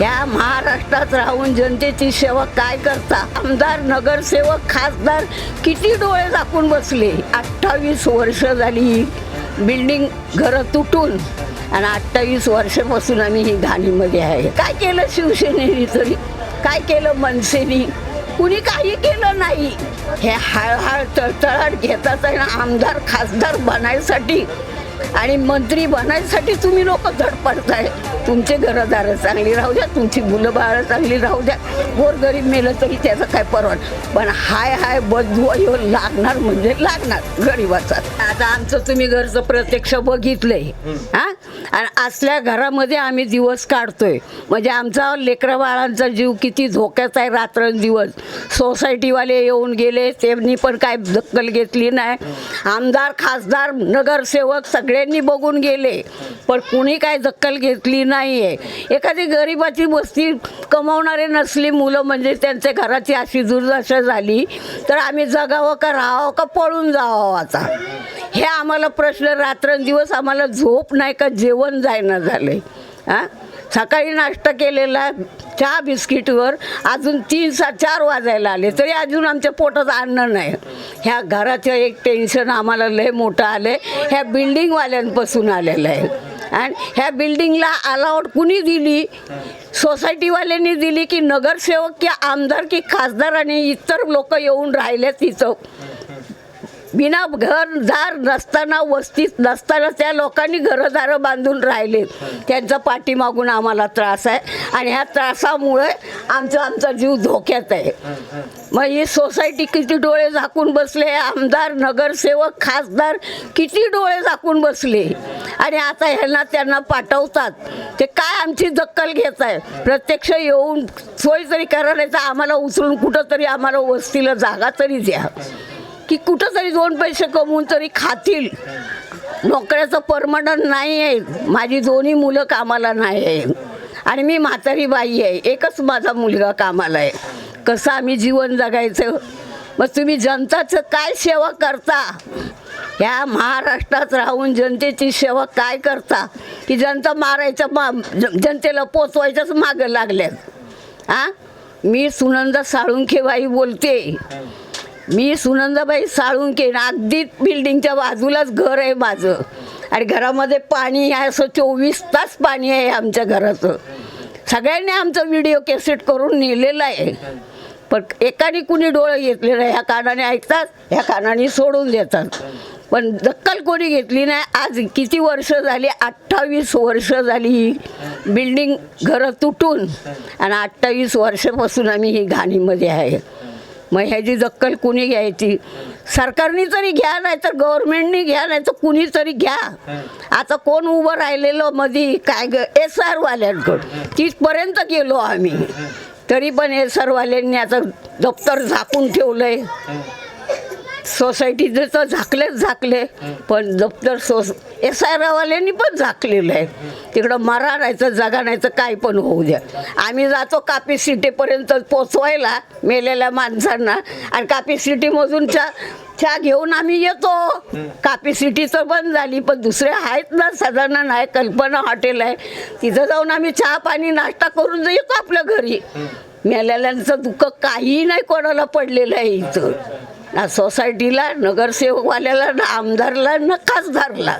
या महाराष्ट्रात राहून जनतेची सेवा काय करता? आमदार, नगरसेवक, खासदार किती डोळे झाकून बसले. 28 वर्ष झाली बिल्डिंग घरं तुटून आणि 28 वर्षापासून आम्ही ही घाणीमध्ये आहे. काय केलं शिवसेनेने तरी? काय केलं मनसेने? कुणी काही केलं नाही. हे हळहळ तळतळाट घेतात आहे ना आमदार खासदार बनायसाठी आणि मंत्री बनायसाठी तुम्ही लोक धडपडताय. तुमचे घरदार चांगली राहू द्या, तुमची मुलं बाळं चांगली राहू द्या, गोरगरीब मेलं तरी त्याचं काय परवान, पण हाय बदलू लागणार म्हणजे लागणार गरीबाचा. आता आमचं तुम्ही घरचं प्रत्यक्ष बघितलंय हा, आणि असल्या घरामध्ये आम्ही दिवस काढतोय म्हणजे आमचा लेकरा बाळांचा जीव किती धोक्यात आहे. रात्रंदिवस सोसायटीवाले येऊन गेले, त्यांनी पण काय दखल घेतली नाही. आमदार खासदार नगरसेवक सगळ्यांनी बघून गेले पण कुणी काय दखल घेतली नाही आहे. एखादी गरिबाची वस्ती कमावणारे नसली मुलं म्हणजे त्यांच्या घराची अशी दुर्दशा झाली तर आम्ही जगावं का राहावं का पळून जावं? आता हे आम्हाला प्रश्न रात्रंदिवस, आम्हाला झोप नाही का जेवण जायना झालंय. हां, सकाळी नाश्ता केलेला चहा बिस्किटवर अजून 3-4 वाजायला आले तरी अजून आमच्या पोटात अन्न नाही. ह्या घराचं एक टेन्शन आम्हाला लय मोठं आलं आहे, ह्या बिल्डिंगवाल्यांपासून आलेलं आहे. आणि ह्या बिल्डिंगला अलाउड कुणी दिली? सोसायटीवाल्यांनी दिली की नगरसेवक की आमदार की खासदार आणि इतर लोक येऊन राहिले तिथं? बिना घरदार नसताना, वस्तीत नसताना त्या लोकांनी घरदारं बांधून राहिले. त्यांचा पाठीमागून आम्हाला त्रास आहे आणि ह्या त्रासामुळे आमचा जीव धोक्यात आहे. मग ही सोसायटी किती डोळे झाकून बसले, आमदार नगरसेवक खासदार किती डोळे झाकून बसले आणि आता ह्यांना त्यांना पाठवतात. ते काय आमची दखल घेत आहे? प्रत्यक्ष येऊन सोय तरी करा, नाही तर आम्हाला उचलून कुठंतरी आम्हाला वस्तीला जागा तरी द्या की कुठं तरी 2 पैसे कमवून तरी खातील. नोकऱ्याचं परमनंट नाही आहे. माझी 2 मुलं कामाला नाही आहे आणि मी म्हातारी बाई आहे. एकच माझा मुलगा कामाला आहे. कसं आम्ही जीवन जगायचं? मग तुम्ही जनताचं काय सेवा करता? ह्या महाराष्ट्रात राहून जनतेची सेवा काय करता की जनता मारायचं, जनतेला पोचवायच्याच मागं लागल्यात. हां, मी सुनंदा साळुंखेबाई बोलते. मी सुनंदाबाई साळुंखे. अगदी बिल्डिंगच्या बाजूलाच घर आहे माझं आणि घरामध्ये पाणी आहे, असं 24 तास पाणी आहे आमच्या घराचं. सगळ्यांनी आमचं व्हिडिओ कॅसेट करून नेलेलं आहे पण एकाने कुणी डोळे घेतले नाही. ह्या कानाने ऐकतात, ह्या कानाने सोडून देतात, पण दखल कोणी घेतली नाही. आज किती वर्ष झाली? 28 वर्ष झाली बिल्डिंग घरं तुटून आणि 28 वर्षापासून आम्ही ही घाणीमध्ये आहे. मग ह्याची दखल कुणी घ्यायची? सरकारने तरी घ्या, नाही तर गव्हर्नमेंटने घ्या, नाही तर कुणी तरी घ्या. आता कोण उभं राहिलेलं मध्ये काय SR वाल्यांकडं तिथपर्यंत गेलो आम्ही, तरी पण SR वाल्यांनी आता दप्तर झाकून ठेवलंय. सोसायटीचे तर झाकले पण दप्तर SR वाल्यांनी पण झाकलेलं आहे. तिकडं मरा नाही तर जगा नाही तर काय पण होऊ द्या. आम्ही जातो कापी सिटीपर्यंत पोचवायला मेलेल्या माणसांना आणि कापी सिटीमधून चहा घेऊन आम्ही येतो. कापी सिटी तर बंद झाली पण दुसरे आहेत ना, सदानंद आहे, कल्पना हॉटेल आहे, तिथं जाऊन आम्ही चहा पाणी नाश्ता करून येतो आपल्या घरी. मेलेल्यांचं दुःख काही नाही कोणाला पडलेलं आहे इथं, ना सोसायटीला, नगरसेवकवाल्याला, ना आमदारला, ना खासदारला,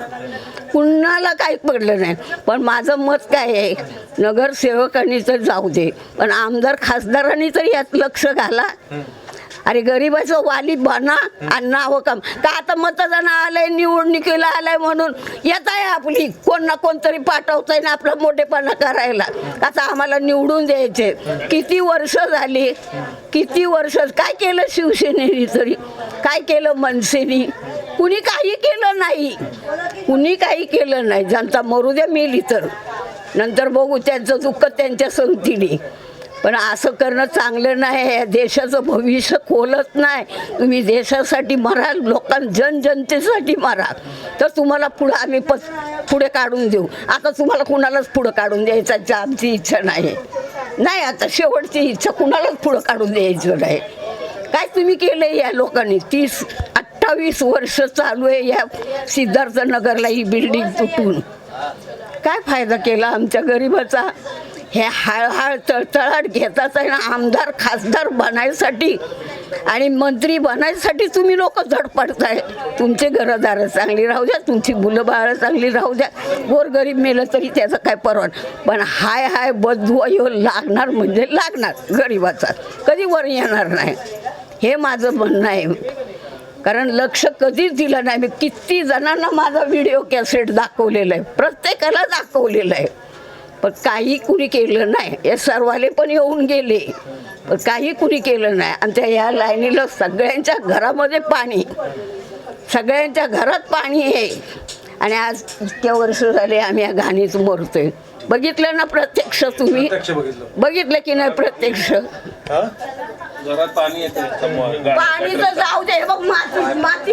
कुणाला काही पडलं नाही. पण माझं मत काय आहे, नगरसेवकांनी तर जाऊ दे पण आमदार खासदारांनी तरी यात लक्ष घाला. अरे गरिबाचं वाली बना आणि नावं काम का? आता मतदान आलंय, निवडणुकीला आलंय म्हणून येत आहे आपली कोण ना कोणतरी पाठवतंय ना आपला मोठेपणा करायला. आता आम्हाला निवडून द्यायचे. किती वर्ष झाली, किती वर्ष काय केलं शिवसेनेने तरी? काय केलं मनसेने? कुणी काही केलं नाही. कुणी काही केलं नाही. जनता मरू द्या, मेली तर नंतर बघू, त्यांचं दुःख त्यांच्या संगतीने. पण असं करणं चांगलं नाही. देशाचं भविष्य खोलत नाही. तुम्ही देशासाठी मरा, जनतेसाठी मरा तर तुम्हाला पुढं आम्ही पुढे काढून देऊ. आता तुम्हाला कुणालाच पुढं काढून द्यायचा आमची इच्छा नाही. आता शेवटची इच्छा कुणालाच पुढं काढून द्यायचं नाही. काय तुम्ही केलं या लोकांनी? 28 वर्ष चालू आहे या सिद्धार्थनगरला ही बिल्डिंग तुटून. काय फायदा केला आमच्या गरिबाचा? हे हळहळ तळतळाट घेतात आहे ना आमदार खासदार बनायसाठी आणि मंत्री बनायसाठी तुम्ही लोक धडपडताय. तुमचे घरदारं चांगली राहू द्या, तुमची मुलं बाळं चांगली राहू द्या, गोरगरीब मेलं तरी त्याचं काय परवा, पण हाय हाय बदवयो लागणार म्हणजे लागणार, गरिबाचा कधी वर येणार नाही, हे माझं म्हणणं आहे. कारण लक्ष कधीच दिलं नाही. मी किती जणांना माझा व्हिडिओ कॅसेट दाखवलेला आहे, प्रत्येकाला दाखवलेलं आहे, पण काही कुणी केलं नाही. हे सर्वाले पण येऊन गेले, पण काही कुणी केलं नाही. आणि त्या या लाईनीला सगळ्यांच्या घरामध्ये पाणी, सगळ्यांच्या घरात पाणी आहे. आणि आज इतक्या वर्ष झाले आम्ही या घाणीत मरतोय. बघितलं ना प्रत्यक्ष, तुम्ही बघितलं की नाही प्रत्यक्ष? घरात पाणी येते, पाणी तर जाऊ दे, बघ माती